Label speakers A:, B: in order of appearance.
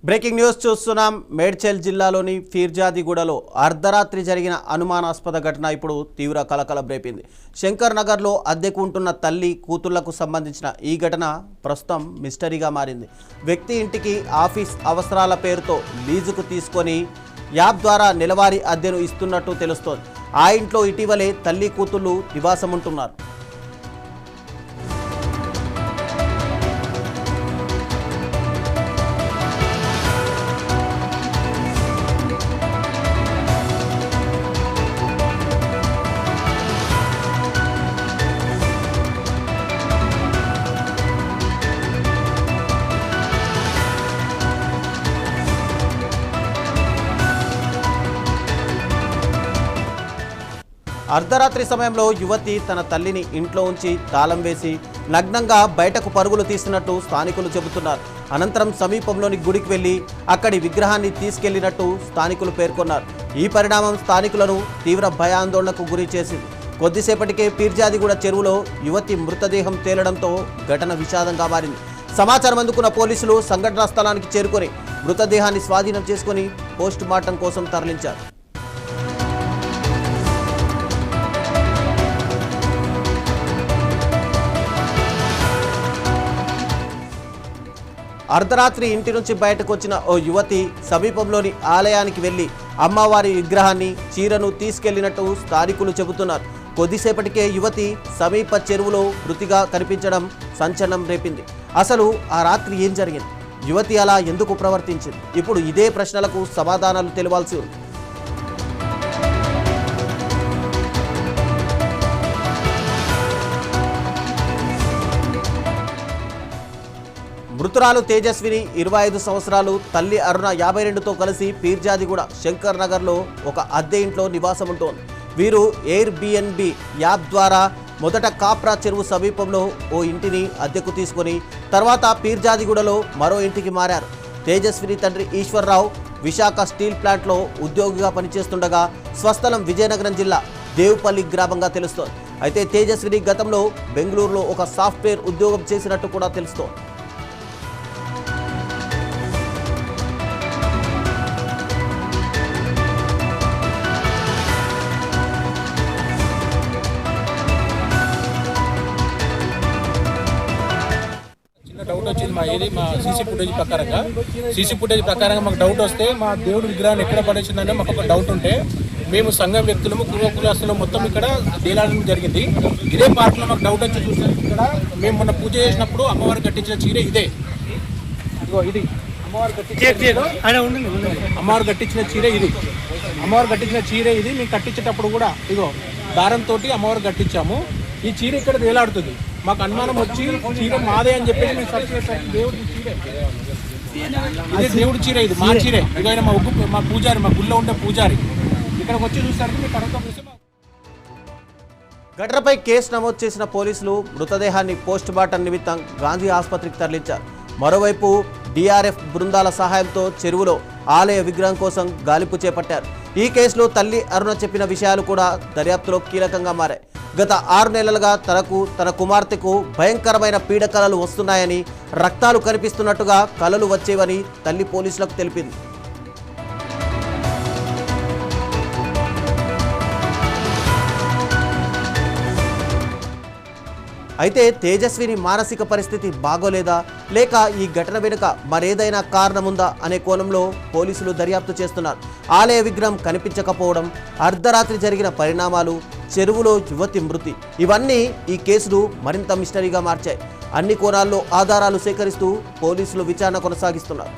A: Breaking news చూస్తున్నాం. మేడ్చల్ జిల్లాలోని ఫీర్జాదిగూడలో అర్ధరాత్రి జరిగిన అనుమానాస్పద ఘటన ఇప్పుడు తీవ్ర కలకలం రేపింది. శంకర్ నగర్లో అద్దెకు ఉంటున్న తల్లి కూతుళ్లకు సంబంధించిన ఈ ఘటన ప్రస్తుతం మిస్టరీగా మారింది. వ్యక్తి ఇంటికి ఆఫీస్ అవసరాల పేరుతో లీజుకు తీసుకొని యాప్ ద్వారా నెలవారీ అద్దెను ఇస్తున్నట్టు తెలుస్తోంది. ఆ ఇంట్లో ఇటీవలే తల్లి కూతుళ్లు నివాసం ఉంటున్నారు. అర్ధరాత్రి సమయంలో యువతి తన తల్లిని ఇంట్లో ఉంచి తాళం వేసి నగ్నంగా బయటకు పరుగులు తీసినట్టు స్థానికులు చెబుతున్నారు. అనంతరం సమీపంలోని గుడికి వెళ్లి అక్కడి విగ్రహాన్ని తీసుకెళ్లినట్టు స్థానికులు పేర్కొన్నారు. ఈ పరిణామం స్థానికులను తీవ్ర భయాందోళనకు గురి చేసింది. కొద్దిసేపటికే ఫీర్జాదిగూడ చెరువులో యువతి మృతదేహం తేలడంతో ఘటన విషాదంగా మారింది. సమాచారం అందుకున్న పోలీసులు సంఘటనా స్థలానికి చేరుకొని మృతదేహాన్ని స్వాధీనం చేసుకుని పోస్ట్ మార్టం కోసం తరలించారు. అర్ధరాత్రి ఇంటి నుంచి బయటకు వచ్చిన ఓ యువతి సమీపంలోని ఆలయానికి వెళ్లి అమ్మవారి విగ్రహాన్ని చీరను తీసుకెళ్లినట్టు స్థానికులు చెబుతున్నారు. కొద్దిసేపటికే యువతి సమీప చెరువులో మృతిగా కనిపించడం సంచలనం రేపింది. అసలు ఆ రాత్రి ఏం జరిగింది? యువతి అలా ఎందుకు ప్రవర్తించింది? ఇప్పుడు ఇదే ప్రశ్నలకు సమాధానాలు తెలియాల్సి ఉంది. మృతురాలు తేజస్విని 25 సంవత్సరాలు, తల్లి అరుణ 52తో కలిసి ఫీర్జాదిగూడ శంకర్ నగర్లో ఒక అద్దె ఇంట్లో నివాసం ఉంటోంది. వీరు ఎయిర్బిఎన్బి యాప్ ద్వారా మొదట కాప్రా చెరువు సమీపంలో ఓ ఇంటిని అద్దెకు తీసుకొని తర్వాత ఫీర్జాదిగూడలో మరో ఇంటికి మారారు. తేజస్విని తండ్రి ఈశ్వర్రావు విశాఖ స్టీల్ ప్లాంట్లో ఉద్యోగిగా పనిచేస్తుండగా స్వస్థలం విజయనగరం జిల్లా దేవుపల్లి గ్రామంగా తెలుస్తోంది. అయితే తేజస్విని గతంలో బెంగళూరులో ఒక సాఫ్ట్వేర్ ఉద్యోగం చేసినట్టు కూడా తెలుస్తోంది.
B: డౌట్ వచ్చింది మా సీసీ ఫుటేజ్ ప్రకారంగా మాకు డౌట్ వస్తే మా దేవుడి విగ్రహాన్ని ఎక్కడ పడేసిందంటే మాకు ఒక డౌట్ ఉంటే మేము సంఘం వ్యక్తులము కులస్తులు మొత్తం ఇక్కడ తేలాడడం జరిగింది. ఇదే పార్క్లో మాకు డౌట్ వచ్చి చూస్తే ఇక్కడ మేము మొన్న పూజ చేసినప్పుడు అమ్మవారు కట్టించిన చీర ఇదే. ఇదిగో ఇది అమ్మవారు కట్టించిన చీర ఇది. అమ్మవారు కట్టించిన చీర ఇది. మేము కట్టించేటప్పుడు కూడా ఇదిగో దారంతో అమ్మవారు కట్టించాము. ఈ చీర ఇక్కడ వేలాడుతుంది. మాకు అనుమానం వచ్చి చీర మాదే అని చెప్పేసి మేము సర్చ్ చేసాము. దేవుడి చీరే ఇదే, దేవుడి చీర ఇది, మా చీరే. ఇదైనా మా పూజారి, మా గుళ్ళో ఉండే పూజారి ఇక్కడికి వచ్చి చూస్తారు. మీకు అడగ
A: ఘటనపై కేసు నమోదు చేసిన పోలీసులు మృతదేహాన్ని పోస్ట్ మార్టం నిమిత్తం గాంధీ ఆసుపత్రికి తరలించారు. మరోవైపు డిఆర్ఎఫ్ బృందాల సహాయంతో చెరువులో ఆలయ విగ్రహం కోసం గాలింపు చేపట్టారు. ఈ కేసులో తల్లి అరుణ చెప్పిన విషయాలు కూడా దర్యాప్తులో కీలకంగా మారాయి. గత 6 నెలలుగా తన కుమార్తెకు భయంకరమైన పీడకలలు వస్తున్నాయని, రక్తాలు కనిపిస్తున్నట్టుగా కలలు వచ్చేవని తల్లి పోలీసులకు తెలిపింది. అయితే తేజస్విని మానసిక పరిస్థితి బాగోలేదా, లేక ఈ ఘటన వెనుక మరేదైనా కారణముందా అనే కోణంలో పోలీసులు దర్యాప్తు చేస్తున్నారు. ఆలయ విగ్రహం కనిపించకపోవడం, అర్ధరాత్రి జరిగిన పరిణామాలు, చెరువులో యువతి మృతి, ఇవన్నీ ఈ కేసును మరింత మిస్టరీగా మార్చాయి. అన్ని కోణాల్లో ఆధారాలు సేకరిస్తూ పోలీసులు విచారణ కొనసాగిస్తున్నారు.